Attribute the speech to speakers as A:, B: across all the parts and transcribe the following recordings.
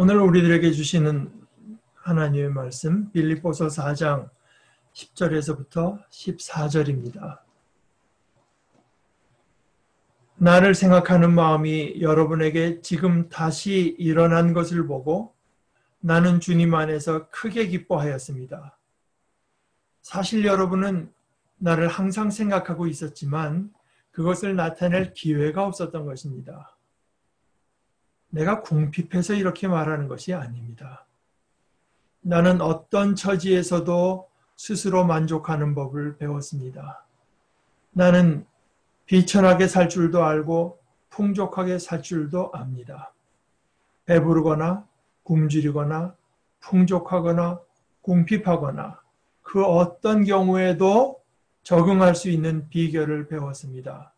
A: 오늘 우리들에게 주시는 하나님의 말씀 빌립보서 4장 10절에서부터 14절입니다. 나를 생각하는 마음이 여러분에게 지금 다시 일어난 것을 보고 나는 주님 안에서 크게 기뻐하였습니다. 사실 여러분은 나를 항상 생각하고 있었지만 그것을 나타낼 기회가 없었던 것입니다. 내가 궁핍해서 이렇게 말하는 것이 아닙니다. 나는 어떤 처지에서도 스스로 만족하는 법을 배웠습니다. 나는 비천하게 살 줄도 알고 풍족하게 살 줄도 압니다. 배부르거나 굶주리거나 풍족하거나 궁핍하거나 그 어떤 경우에도 적응할 수 있는 비결을 배웠습니다.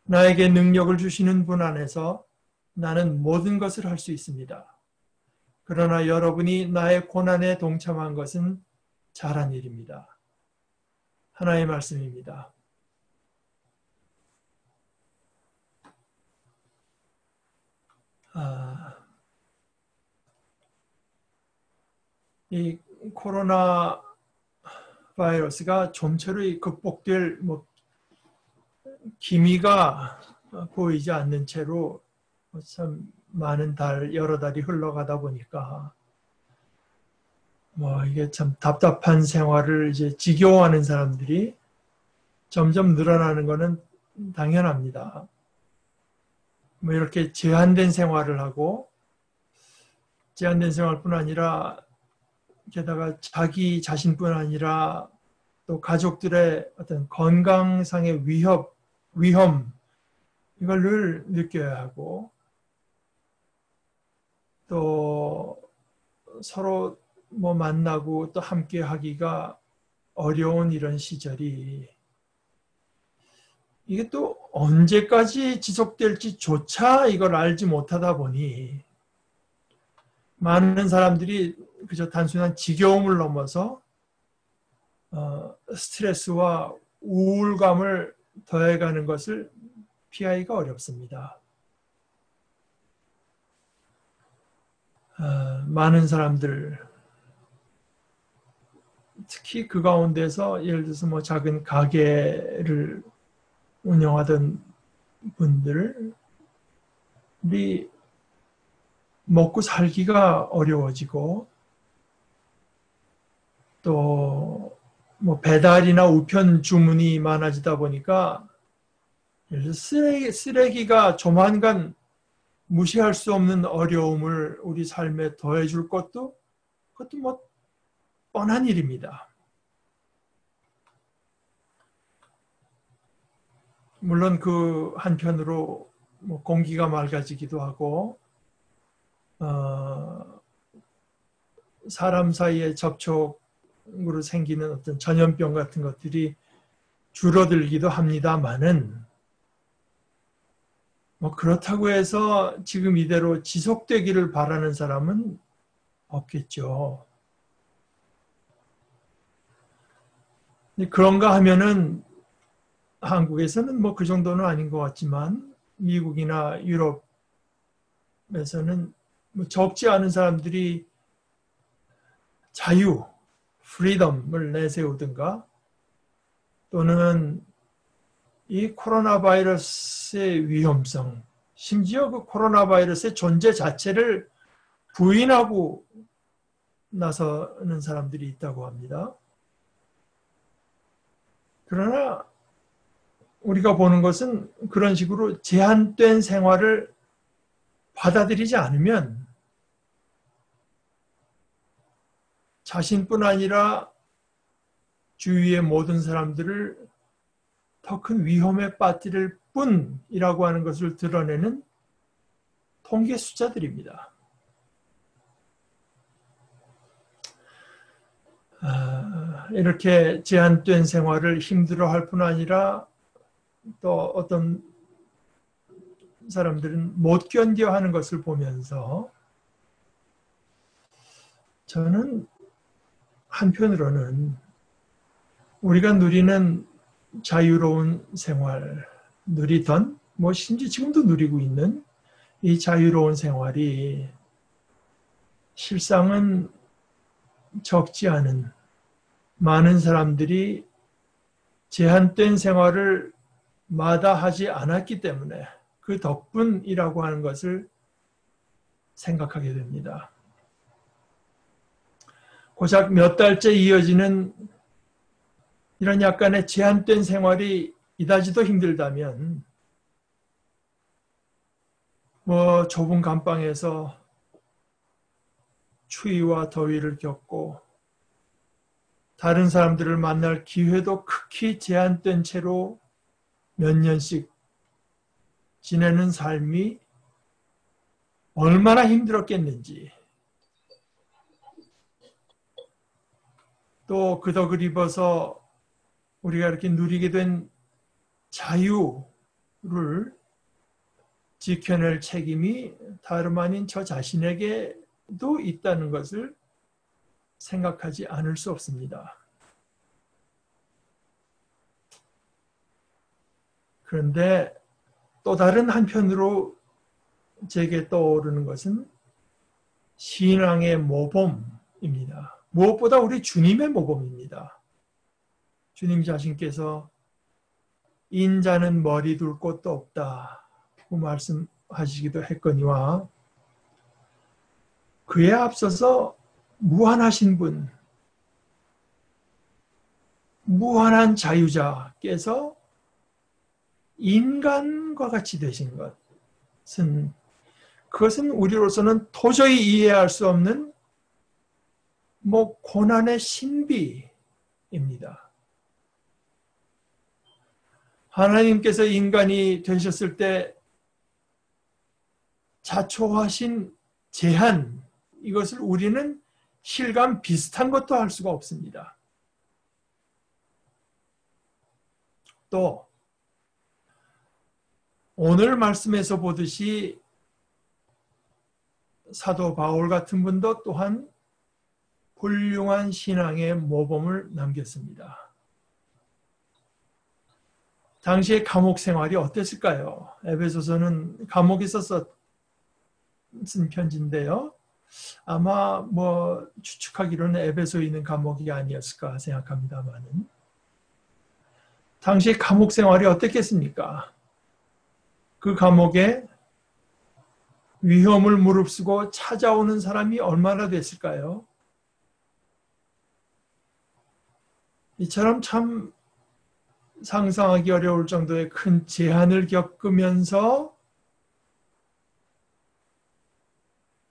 A: 나에게 능력을 주시는 분 안에서 나는 모든 것을 할 수 있습니다. 그러나 여러분이 나의 고난에 동참한 것은 잘한 일입니다. 하나의 말씀입니다. 이 코로나 바이러스가 좀처럼 극복될 기미가 보이지 않는 채로 참 많은 여러 달이 흘러가다 보니까 이게 참 답답한 생활을 이제 지겨워하는 사람들이 점점 늘어나는 것은 당연합니다. 이렇게 제한된 생활을 하고 제한된 생활뿐 아니라 게다가 자기 자신뿐 아니라 또 가족들의 어떤 건강상의 위험 이걸 늘 느껴야 하고 또 서로 만나고 또 함께 하기가 어려운 이런 시절이 이게 또 언제까지 지속될지조차 이걸 알지 못하다 보니 많은 사람들이 그저 단순한 지겨움을 넘어서 스트레스와 우울감을 더해가는 것을 피하기가 어렵습니다. 많은 사람들, 특히 그 가운데서 예를 들어서 작은 가게를 운영하던 분들이 먹고 살기가 어려워지고 또 배달이나 우편 주문이 많아지다 보니까 예를 들어 쓰레기가 조만간 무시할 수 없는 어려움을 우리 삶에 더해줄 그것도 뻔한 일입니다. 물론 그 한편으로 공기가 맑아지기도 하고 사람 사이의 접촉으로 생기는 어떤 전염병 같은 것들이 줄어들기도 합니다만은 그렇다고 해서 지금 이대로 지속되기를 바라는 사람은 없겠죠. 그런가 하면은 한국에서는 그 정도는 아닌 것 같지만 미국이나 유럽에서는 적지 않은 사람들이 자유, 프리덤을 내세우든가 또는 이 코로나 바이러스의 위험성, 심지어 그 코로나 바이러스의 존재 자체를 부인하고 나서는 사람들이 있다고 합니다. 그러나 우리가 보는 것은 그런 식으로 제한된 생활을 받아들이지 않으면 자신뿐 아니라 주위의 모든 사람들을 더 큰 위험에 빠뜨릴 뿐이라고 하는 것을 드러내는 통계 숫자들입니다. 이렇게 제한된 생활을 힘들어할 뿐 아니라 또 어떤 사람들은 못 견뎌 하는 것을 보면서 저는 한편으로는 우리가 누리는 자유로운 생활, 누리던 심지어 지금도 누리고 있는 이 자유로운 생활이 실상은 적지 않은 많은 사람들이 제한된 생활을 마다하지 않았기 때문에 그 덕분이라고 하는 것을 생각하게 됩니다. 고작 몇 달째 이어지는 이런 약간의 제한된 생활이 이다지도 힘들다면 좁은 감방에서 추위와 더위를 겪고 다른 사람들을 만날 기회도 극히 제한된 채로 몇 년씩 지내는 삶이 얼마나 힘들었겠는지, 또 그 덕을 입어서 우리가 이렇게 누리게 된 자유를 지켜낼 책임이 다름 아닌 저 자신에게도 있다는 것을 생각하지 않을 수 없습니다. 그런데 또 다른 한편으로 제게 떠오르는 것은 신앙의 모범입니다. 무엇보다 우리 주님의 모범입니다. 주님 자신께서 인자는 머리 둘 곳도 없다고 말씀하시기도 했거니와 그에 앞서서 무한하신 분, 무한한 자유자께서 인간과 같이 되신 것은 그것은 우리로서는 도저히 이해할 수 없는 고난의 신비입니다. 하나님께서 인간이 되셨을 때 자초하신 제한, 이것을 우리는 실감 비슷한 것도 할 수가 없습니다. 또 오늘 말씀에서 보듯이 사도 바울 같은 분도 또한 훌륭한 신앙의 모범을 남겼습니다. 당시의 감옥 생활이 어땠을까요? 에베소서는 감옥에서 쓴 편지인데요. 아마 추측하기로는 에베소에 있는 감옥이 아니었을까 생각합니다만은 당시 감옥 생활이 어땠겠습니까? 그 감옥에 위험을 무릅쓰고 찾아오는 사람이 얼마나 됐을까요? 이처럼 참 상상하기 어려울 정도의 큰 제한을 겪으면서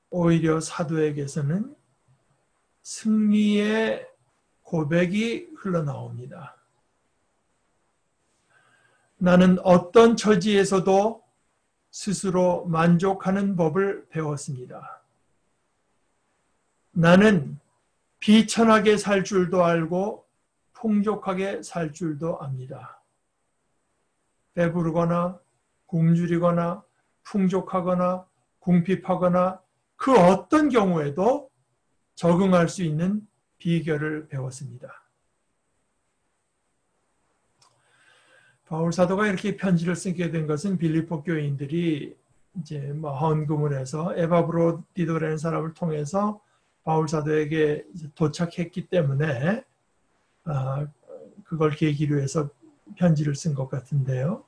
A: 오히려 사도에게서는 승리의 고백이 흘러나옵니다. 나는 어떤 처지에서도 스스로 만족하는 법을 배웠습니다. 나는 비천하게 살 줄도 알고 풍족하게 살 줄도 압니다. 배부르거나 굶주리거나 풍족하거나 궁핍하거나 그 어떤 경우에도 적응할 수 있는 비결을 배웠습니다. 바울 사도가 이렇게 편지를 쓰게 된 것은 빌립보 교인들이 이제 헌금을 해서 에바브로디도라는 사람을 통해서 바울 사도에게 도착했기 때문에 그걸 계기로 해서 편지를 쓴 것 같은데요.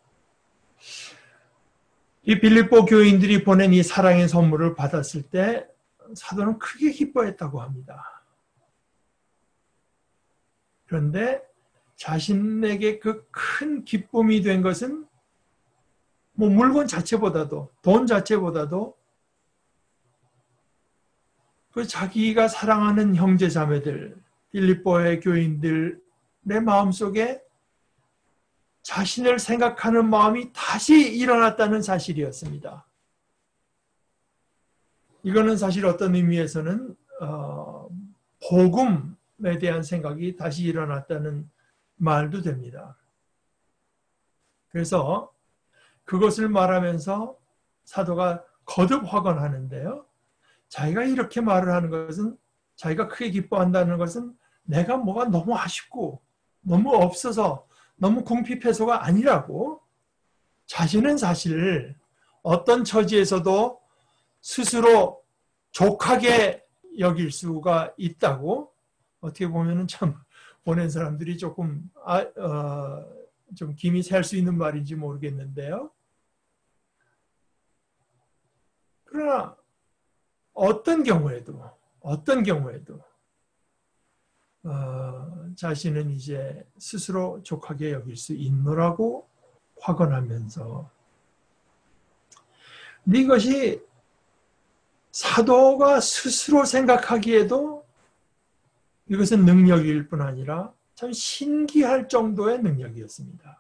A: 이 빌립보 교인들이 보낸 이 사랑의 선물을 받았을 때 사도는 크게 기뻐했다고 합니다. 그런데 자신에게 그 큰 기쁨이 된 것은 물건 자체보다도 돈 자체보다도 그 자기가 사랑하는 형제 자매들 빌립보의 교인들의 마음속에 자신을 생각하는 마음이 다시 일어났다는 사실이었습니다. 이거는 사실 어떤 의미에서는 복음에 대한 생각이 다시 일어났다는 말도 됩니다. 그래서 그것을 말하면서 사도가 거듭 확언하는데요. 자기가 이렇게 말을 하는 것은, 자기가 크게 기뻐한다는 것은 내가 뭐가 너무 아쉽고 너무 없어서 너무 궁핍해서가 아니라고, 자신은 사실 어떤 처지에서도 스스로 족하게 여길 수가 있다고 어떻게 보면은 참 보낸 사람들이 조금 좀 김이 셀 수 있는 말인지 모르겠는데요. 그러나 어떤 경우에도 자신은 이제 스스로 족하게 여길 수 있노라고 확언하면서, 근데 이것이 사도가 스스로 생각하기에도 이것은 능력일 뿐 아니라 참 신기할 정도의 능력이었습니다.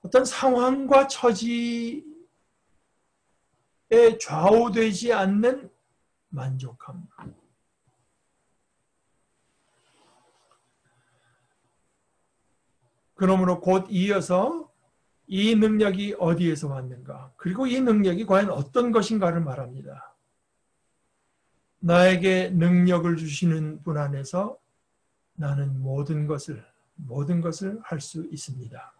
A: 어떤 상황과 처지에 좌우되지 않는 만족함. 그러므로 곧 이어서 이 능력이 어디에서 왔는가, 그리고 이 능력이 과연 어떤 것인가를 말합니다. 나에게 능력을 주시는 분 안에서 나는 모든 것을 할 수 있습니다.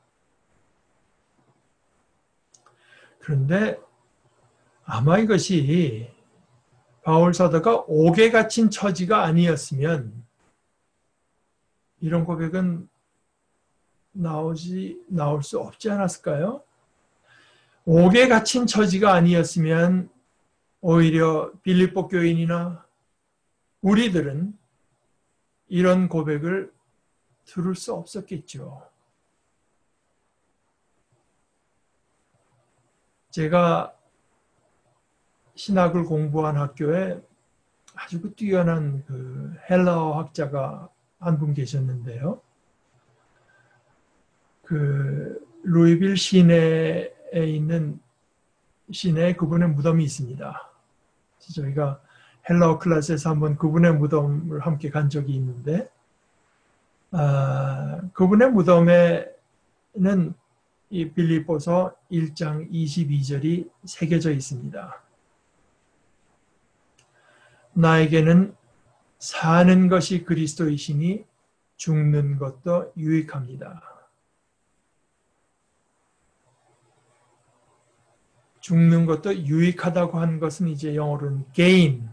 A: 그런데 아마 이것이 바울 사도가 옥에 갇힌 처지가 아니었으면 이런 고백은 나올 수 없지 않았을까요? 옥에 갇힌 처지가 아니었으면 오히려 빌립보 교인이나 우리들은 이런 고백을 들을 수 없었겠죠. 제가 신학을 공부한 학교에 아주 뛰어난 헬라어 학자가 한 분 계셨는데요. 루이빌 시내에 있는 시내에 그분의 무덤이 있습니다. 저희가 헬라어 클래스에서 한번 그분의 무덤을 함께 간 적이 있는데, 그분의 무덤에는 이 빌립보서 1장 22절이 새겨져 있습니다. 나에게는 사는 것이 그리스도이시니 죽는 것도 유익합니다. 죽는 것도 유익하다고 하는 것은 이제 영어로는 gain,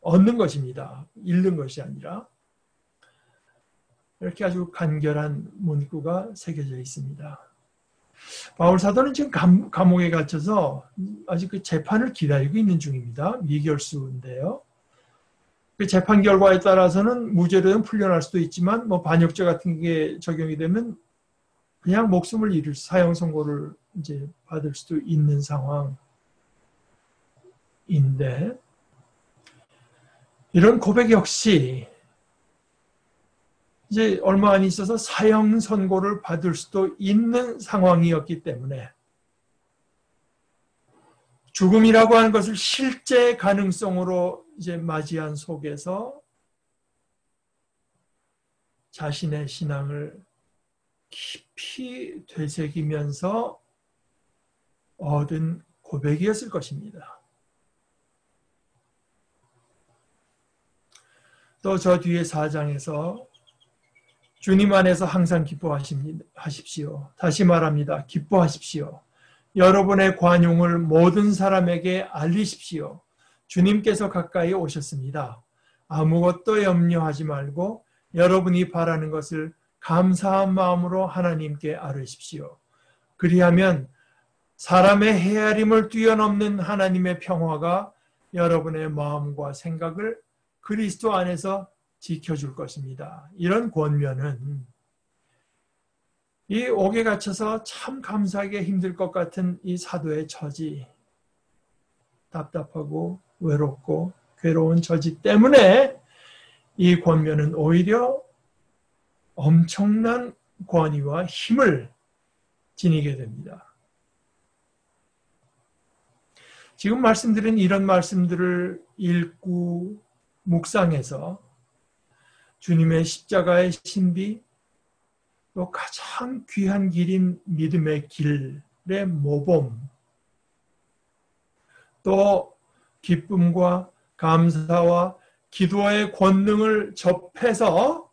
A: 얻는 것입니다. 잃는 것이 아니라. 이렇게 아주 간결한 문구가 새겨져 있습니다. 바울 사도는 지금 감옥에 갇혀서 아직 그 재판을 기다리고 있는 중입니다. 미결수인데요. 그 재판 결과에 따라서는 무죄로는 풀려날 수도 있지만, 반역죄 같은 게 적용이 되면 그냥 목숨을 잃을 사형 선고를 이제 받을 수도 있는 상황인데, 이런 고백 역시 이제 얼마 안 있어서 사형 선고를 받을 수도 있는 상황이었기 때문에 죽음이라고 하는 것을 실제 가능성으로 이제 맞이한 속에서 자신의 신앙을 깊이 되새기면서 얻은 고백이었을 것입니다. 또 저 뒤에 4장에서 주님 안에서 항상 기뻐하십시오. 다시 말합니다. 기뻐하십시오. 여러분의 관용을 모든 사람에게 알리십시오. 주님께서 가까이 오셨습니다. 아무것도 염려하지 말고 여러분이 바라는 것을 감사한 마음으로 하나님께 아뢰십시오. 그리하면 사람의 헤아림을 뛰어넘는 하나님의 평화가 여러분의 마음과 생각을 그리스도 안에서 지켜줄 것입니다. 이런 권면은 이 옥에 갇혀서 참 감사하기 힘들 것 같은 이 사도의 처지, 답답하고 외롭고 괴로운 처지 때문에 이 권면은 오히려 엄청난 권위와 힘을 지니게 됩니다. 지금 말씀드린 이런 말씀들을 읽고 묵상해서 주님의 십자가의 신비, 또 가장 귀한 길인 믿음의 길의 모범, 또 기쁨과 감사와 기도의 권능을 접해서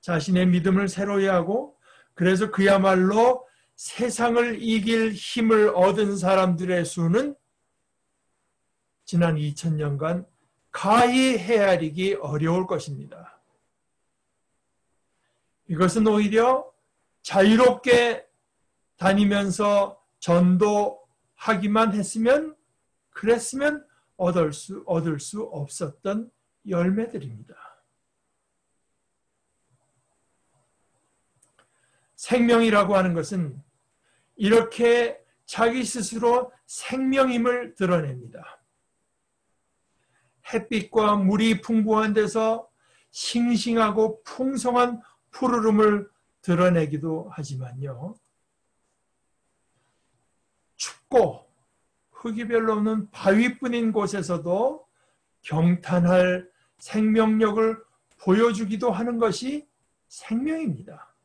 A: 자신의 믿음을 새로이 하고, 그래서 그야말로 세상을 이길 힘을 얻은 사람들의 수는 지난 2000년간 가히 헤아리기 어려울 것입니다. 이것은 오히려 자유롭게 다니면서 전도하기만 했으면, 그랬으면 얻을 수 없었던 열매들입니다. 생명이라고 하는 것은 이렇게 자기 스스로 생명임을 드러냅니다. 햇빛과 물이 풍부한 데서 싱싱하고 풍성한 푸르름을 드러내기도 하지만요. 춥고 흙이 별로 없는 바위뿐인 곳에서도 경탄할 생명력을 보여주기도 하는 것이 생명입니다.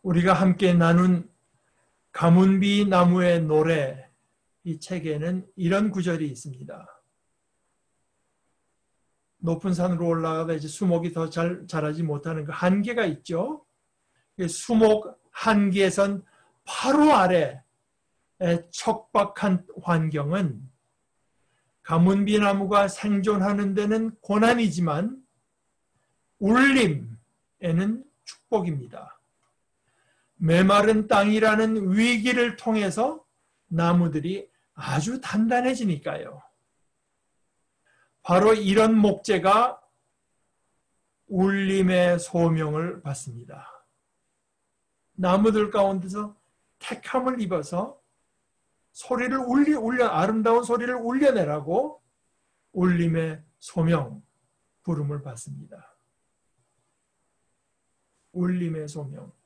A: 우리가 함께 나눈 가문비 나무의 노래, 이 책에는 이런 구절이 있습니다. 높은 산으로 올라가다 이제 수목이 더 잘 자라지 못하는 그 한계가 있죠. 수목 한계선 바로 아래의 척박한 환경은 가문비 나무가 생존하는 데는 고난이지만 울림에는 축복입니다. 메마른 땅이라는 위기를 통해서 나무들이 아주 단단해지니까요. 바로 이런 목재가 울림의 소명을 받습니다. 나무들 가운데서 택함을 입어서 소리를 아름다운 소리를 울려내라고 울림의 소명, 부름을 받습니다. 울림의 소명.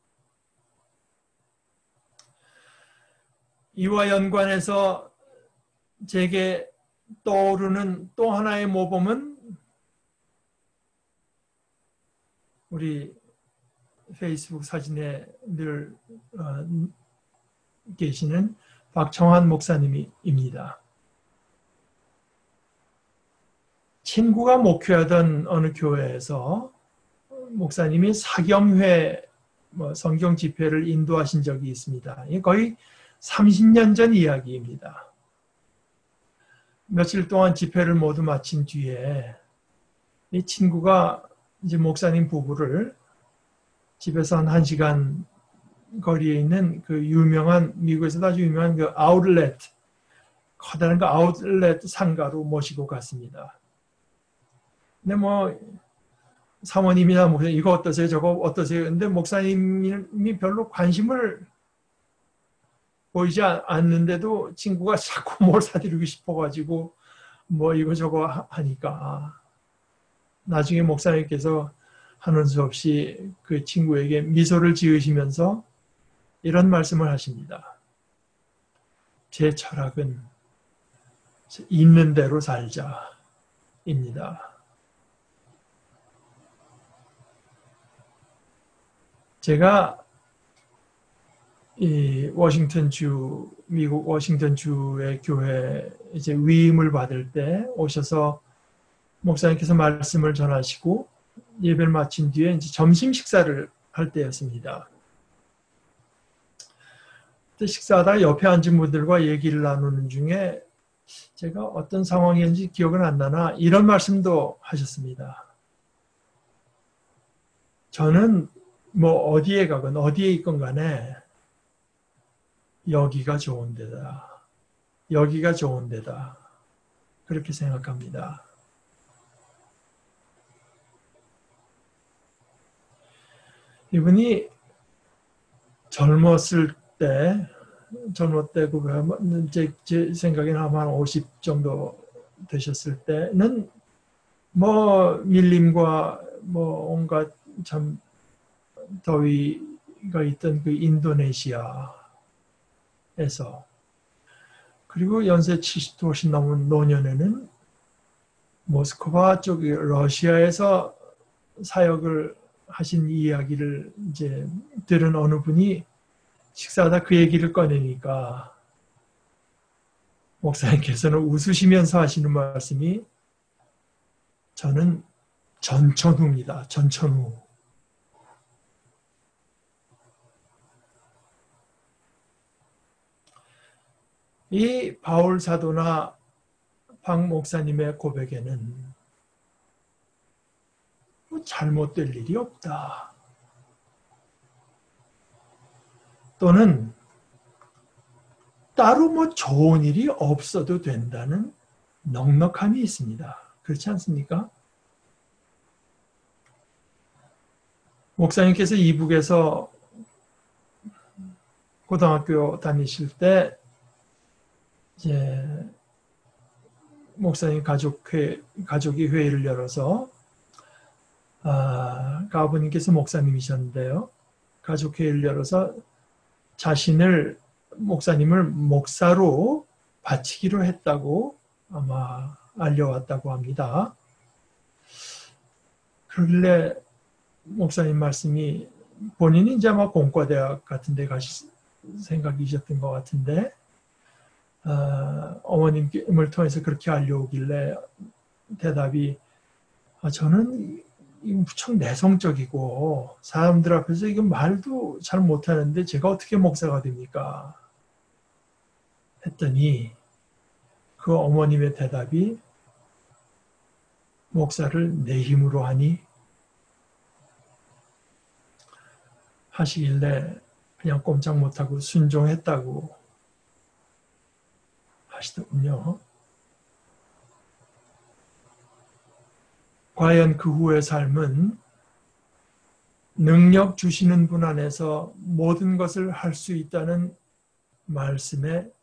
A: 이와 연관해서 제게 떠오르는 또 하나의 모범은 우리 페이스북 사진에 늘 계시는 박청환 목사님입니다. 친구가 목회하던 어느 교회에서 목사님이 사경회 성경 집회를 인도하신 적이 있습니다. 거의 30년 전 이야기입니다. 며칠 동안 집회를 모두 마친 뒤에 이 친구가 이제 목사님 부부를 집에서 한 1시간 거리에 있는 그 미국에서도 아주 유명한 그 아웃렛, 커다란 그 아웃렛 상가로 모시고 갔습니다. 근데 사모님이나 목사님 이거 어떠세요? 저거 어떠세요? 근데 목사님이 별로 관심을 보이지 않는데도 친구가 자꾸 뭘 사드리고 싶어가지고 이거 저거 하니까 나중에 목사님께서 하는 수 없이 그 친구에게 미소를 지으시면서 이런 말씀을 하십니다. 제 철학은 있는 대로 살자입니다. 제가 이 미국 워싱턴주의 교회 이제 위임을 받을 때 오셔서 목사님께서 말씀을 전하시고 예배를 마친 뒤에 이제 점심 식사를 할 때였습니다. 그때 식사하다가 옆에 앉은 분들과 얘기를 나누는 중에 제가 어떤 상황이었는지 기억은 안 나나 이런 말씀도 하셨습니다. 저는 어디에 가건 어디에 있건 간에 여기가 좋은 데다. 여기가 좋은 데다. 그렇게 생각합니다. 이분이 젊었을 때 제 생각에는 아마 50 정도 되셨을 때는 밀림과 온갖 참 더위가 있던 그 인도네시아에서 그리고 연세 70도 훨씬 넘은 노년에는 모스크바 쪽에 러시아에서 사역을 하신 이야기를 이제 들은 어느 분이 식사하다 그 얘기를 꺼내니까 목사님께서는 웃으시면서 하시는 말씀이 저는 전천후입니다. 전천후. 이 바울 사도나 박 목사님의 고백에는 잘못될 일이 없다. 또는 따로 좋은 일이 없어도 된다는 넉넉함이 있습니다. 그렇지 않습니까? 목사님께서 이북에서 고등학교 다니실 때 이제 목사님 가족이 회의를 열어서 아버님께서 목사님이셨는데요. 가족회의를 열어서 목사님을 목사로 바치기로 했다고 아마 알려왔다고 합니다. 그러길래 목사님 말씀이 본인이 이제 아마 공과대학 같은 데 가실 생각이셨던 것 같은데 어머님을 통해서 그렇게 알려오길래 대답이 저는 무척 내성적이고 사람들 앞에서 이거 말도 잘 못하는데 제가 어떻게 목사가 됩니까? 했더니 그 어머님의 대답이 목사를 내 힘으로 하니? 하시길래 그냥 꼼짝 못하고 순종했다고 하시더군요. 과연 그 후의 삶은 능력 주시는 분 안에서 모든 것을 할 수 있다는 말씀의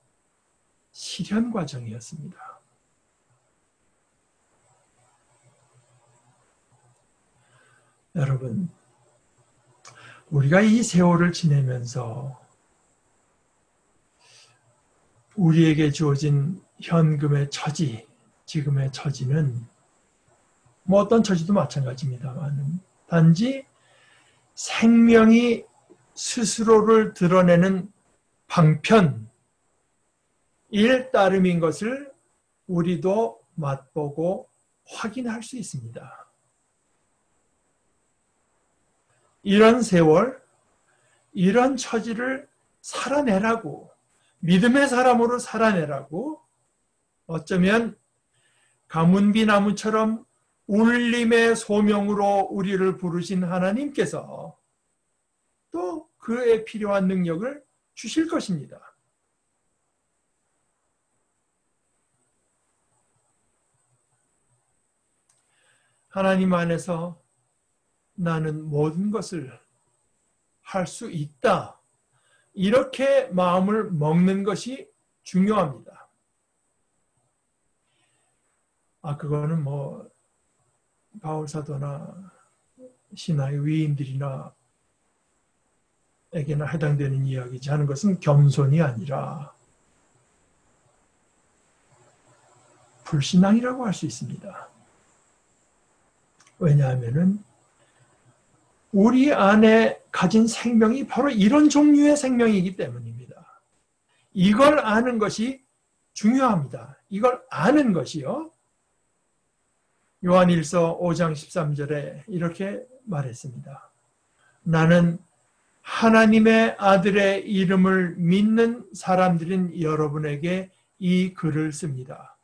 A: 실현 과정이었습니다. 여러분, 우리가 이 세월을 지내면서 우리에게 주어진 현금의 처지, 지금의 처지는 어떤 처지도 마찬가지입니다만 단지 생명이 스스로를 드러내는 방편, 일따름인 것을 우리도 맛보고 확인할 수 있습니다. 이런 세월, 이런 처지를 살아내라고, 믿음의 사람으로 살아내라고 어쩌면 가문비 나무처럼 울림의 소명으로 우리를 부르신 하나님께서 또 그에 필요한 능력을 주실 것입니다. 하나님 안에서 나는 모든 것을 할 수 있다. 이렇게 마음을 먹는 것이 중요합니다. 그거는 바울 사도나 신화의 위인들이나 에게나 해당되는 이야기지 하는 것은 겸손이 아니라 불신앙이라고 할 수 있습니다. 왜냐하면은 우리 안에 가진 생명이 바로 이런 종류의 생명이기 때문입니다. 이걸 아는 것이 중요합니다. 이걸 아는 것이요. 요한일서 5장 13절에 이렇게 말했습니다. 나는 하나님의 아들의 이름을 믿는 사람들인 여러분에게 이 글을 씁니다.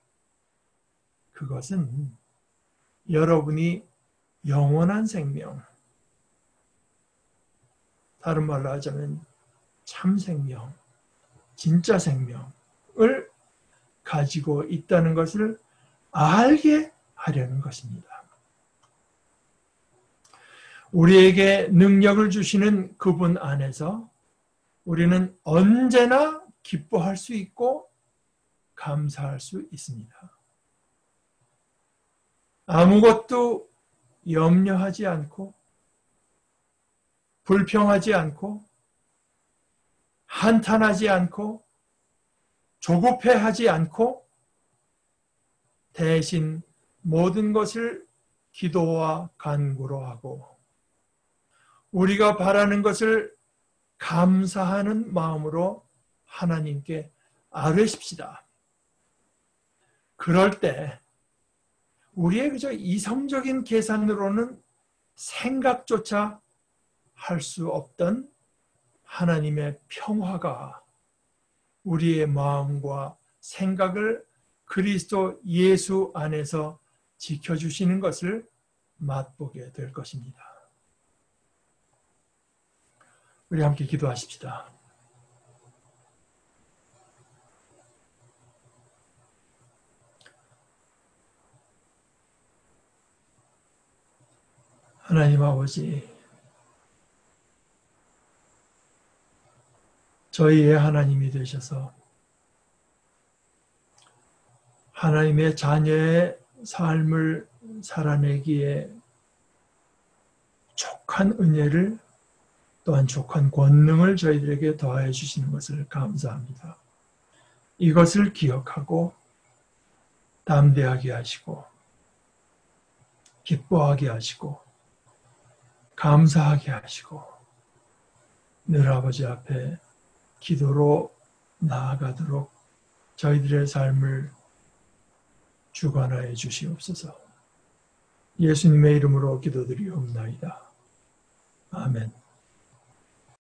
A: 그것은 여러분이 영원한 생명, 다른 말로 하자면 참 생명, 진짜 생명을 가지고 있다는 것을 알게 하려는 것입니다. 우리에게 능력을 주시는 그분 안에서 우리는 언제나 기뻐할 수 있고 감사할 수 있습니다. 아무것도 염려하지 않고 불평하지 않고 한탄하지 않고 조급해하지 않고 대신 모든 것을 기도와 간구로 하고 우리가 바라는 것을 감사하는 마음으로 하나님께 아뢰십시다. 그럴 때 우리의 그저 이성적인 계산으로는 생각조차 할 수 없던 하나님의 평화가 우리의 마음과 생각을 그리스도 예수 안에서 지켜주시는 것을 맛보게 될 것입니다. 우리 함께 기도하십시다. 하나님 아버지, 저희의 하나님이 되셔서 하나님의 자녀의 삶을 살아내기에 족한 은혜를 또한 족한 권능을 저희들에게 더하여 주시는 것을 감사합니다. 이것을 기억하고 담대하게 하시고 기뻐하게 하시고 감사하게 하시고 늘 아버지 앞에 기도로 나아가도록 저희들의 삶을 주관하여 주시옵소서. 예수님의 이름으로 기도드리옵나이다. 아멘.